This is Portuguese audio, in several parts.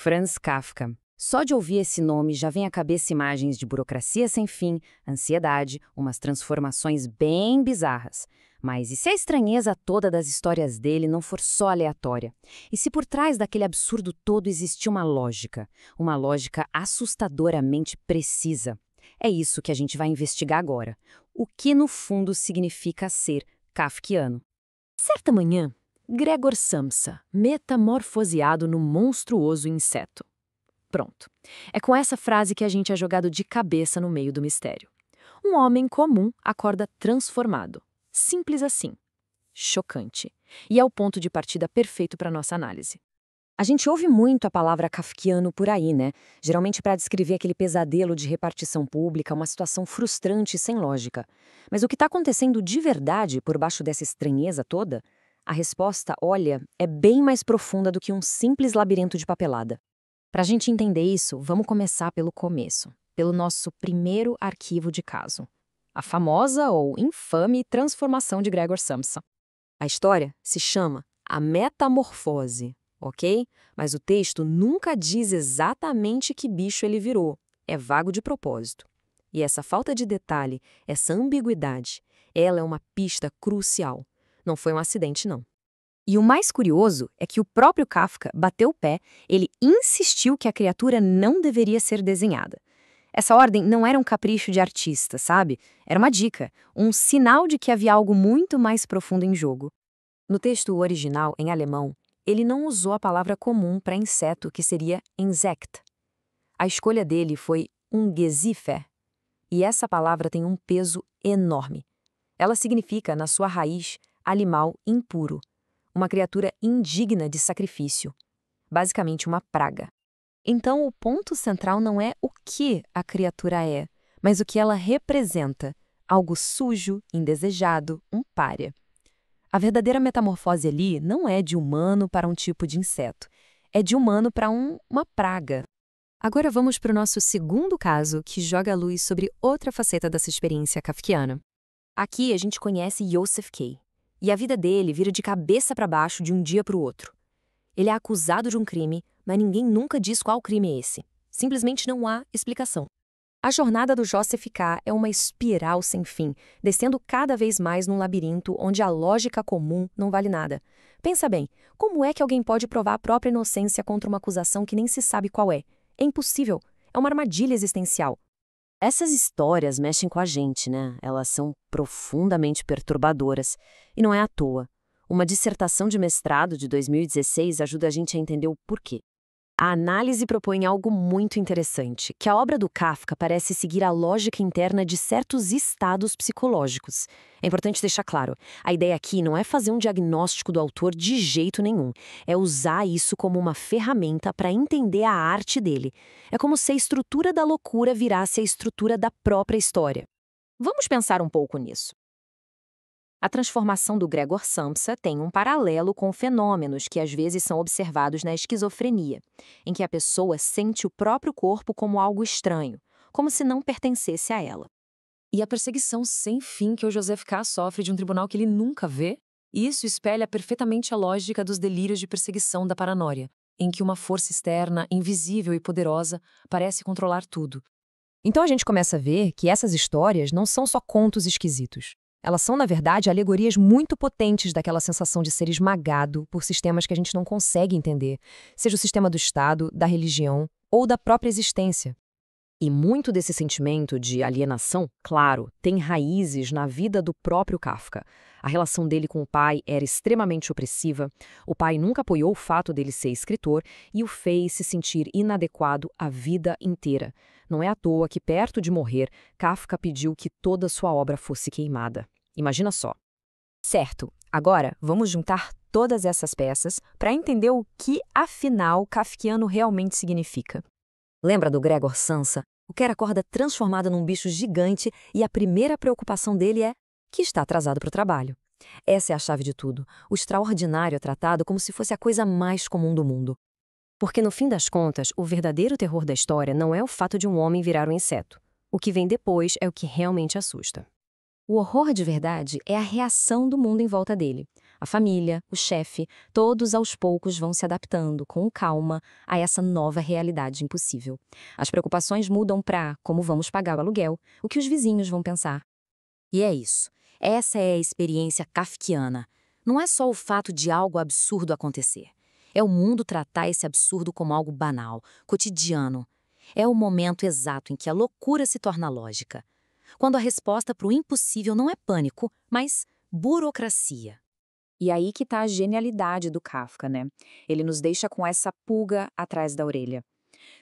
Franz Kafka. Só de ouvir esse nome já vem à cabeça imagens de burocracia sem fim, ansiedade, umas transformações bem bizarras. Mas e se a estranheza toda das histórias dele não for só aleatória? E se por trás daquele absurdo todo existir uma lógica? Uma lógica assustadoramente precisa? É isso que a gente vai investigar agora. O que no fundo significa ser kafkiano? Certa manhã, Gregor Samsa, metamorfoseado num monstruoso inseto. Pronto. É com essa frase que a gente é jogado de cabeça no meio do mistério. Um homem comum acorda transformado. Simples assim. Chocante. E é o ponto de partida perfeito para nossa análise. A gente ouve muito a palavra kafkiano por aí, né? Geralmente para descrever aquele pesadelo de repartição pública, uma situação frustrante e sem lógica. Mas o que está acontecendo de verdade por baixo dessa estranheza toda? A resposta, olha, é bem mais profunda do que um simples labirinto de papelada. Para a gente entender isso, vamos começar pelo começo, pelo nosso primeiro arquivo de caso. A famosa ou infame transformação de Gregor Samsa. A história se chama A Metamorfose, ok? Mas o texto nunca diz exatamente que bicho ele virou. É vago de propósito. E essa falta de detalhe, essa ambiguidade, ela é uma pista crucial. Não foi um acidente, não. E o mais curioso é que o próprio Kafka bateu o pé, ele insistiu que a criatura não deveria ser desenhada. Essa ordem não era um capricho de artista, sabe? Era uma dica, um sinal de que havia algo muito mais profundo em jogo. No texto original, em alemão, ele não usou a palavra comum para inseto, que seria Insekt. A escolha dele foi Ungeziefer, e essa palavra tem um peso enorme. Ela significa, na sua raiz, animal impuro. Uma criatura indigna de sacrifício, basicamente uma praga. Então, o ponto central não é o que a criatura é, mas o que ela representa, algo sujo, indesejado, um pária. A verdadeira metamorfose ali não é de humano para um tipo de inseto, é de humano para uma praga. Agora vamos para o nosso segundo caso, que joga a luz sobre outra faceta dessa experiência kafkiana. Aqui a gente conhece Joseph K. E a vida dele vira de cabeça para baixo de um dia para o outro. Ele é acusado de um crime, mas ninguém nunca diz qual crime é esse. Simplesmente não há explicação. A jornada do Joseph K. é uma espiral sem fim, descendo cada vez mais num labirinto onde a lógica comum não vale nada. Pensa bem, como é que alguém pode provar a própria inocência contra uma acusação que nem se sabe qual é? É impossível. É uma armadilha existencial. Essas histórias mexem com a gente, né? Elas são profundamente perturbadoras. E não é à toa. Uma dissertação de mestrado de 2016 ajuda a gente a entender o porquê. A análise propõe algo muito interessante, que a obra do Kafka parece seguir a lógica interna de certos estados psicológicos. É importante deixar claro, a ideia aqui não é fazer um diagnóstico do autor de jeito nenhum, é usar isso como uma ferramenta para entender a arte dele. É como se a estrutura da loucura virasse a estrutura da própria história. Vamos pensar um pouco nisso. A transformação do Gregor Samsa tem um paralelo com fenômenos que às vezes são observados na esquizofrenia, em que a pessoa sente o próprio corpo como algo estranho, como se não pertencesse a ela. E a perseguição sem fim que o Joseph K. sofre de um tribunal que ele nunca vê, isso espelha perfeitamente a lógica dos delírios de perseguição da paranoia, em que uma força externa, invisível e poderosa, parece controlar tudo. Então a gente começa a ver que essas histórias não são só contos esquisitos. Elas são, na verdade, alegorias muito potentes daquela sensação de ser esmagado por sistemas que a gente não consegue entender, seja o sistema do Estado, da religião ou da própria existência. E muito desse sentimento de alienação, claro, tem raízes na vida do próprio Kafka. A relação dele com o pai era extremamente opressiva, o pai nunca apoiou o fato dele ser escritor e o fez se sentir inadequado a vida inteira. Não é à toa que, perto de morrer, Kafka pediu que toda sua obra fosse queimada. Imagina só. Certo, agora vamos juntar todas essas peças para entender o que, afinal, kafkiano realmente significa. Lembra do Gregor Samsa? O cara acorda transformado num bicho gigante e a primeira preocupação dele é que está atrasado para o trabalho. Essa é a chave de tudo. O extraordinário é tratado como se fosse a coisa mais comum do mundo. Porque, no fim das contas, o verdadeiro terror da história não é o fato de um homem virar um inseto. O que vem depois é o que realmente assusta. O horror de verdade é a reação do mundo em volta dele. A família, o chefe, todos aos poucos vão se adaptando com calma a essa nova realidade impossível. As preocupações mudam para como vamos pagar o aluguel, o que os vizinhos vão pensar. E é isso. Essa é a experiência kafkiana. Não é só o fato de algo absurdo acontecer. É o mundo tratar esse absurdo como algo banal, cotidiano. É o momento exato em que a loucura se torna lógica. Quando a resposta para o impossível não é pânico, mas burocracia. E aí que está a genialidade do Kafka, né? Ele nos deixa com essa pulga atrás da orelha.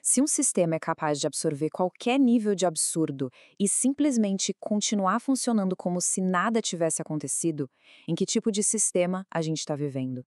Se um sistema é capaz de absorver qualquer nível de absurdo e simplesmente continuar funcionando como se nada tivesse acontecido, em que tipo de sistema a gente está vivendo?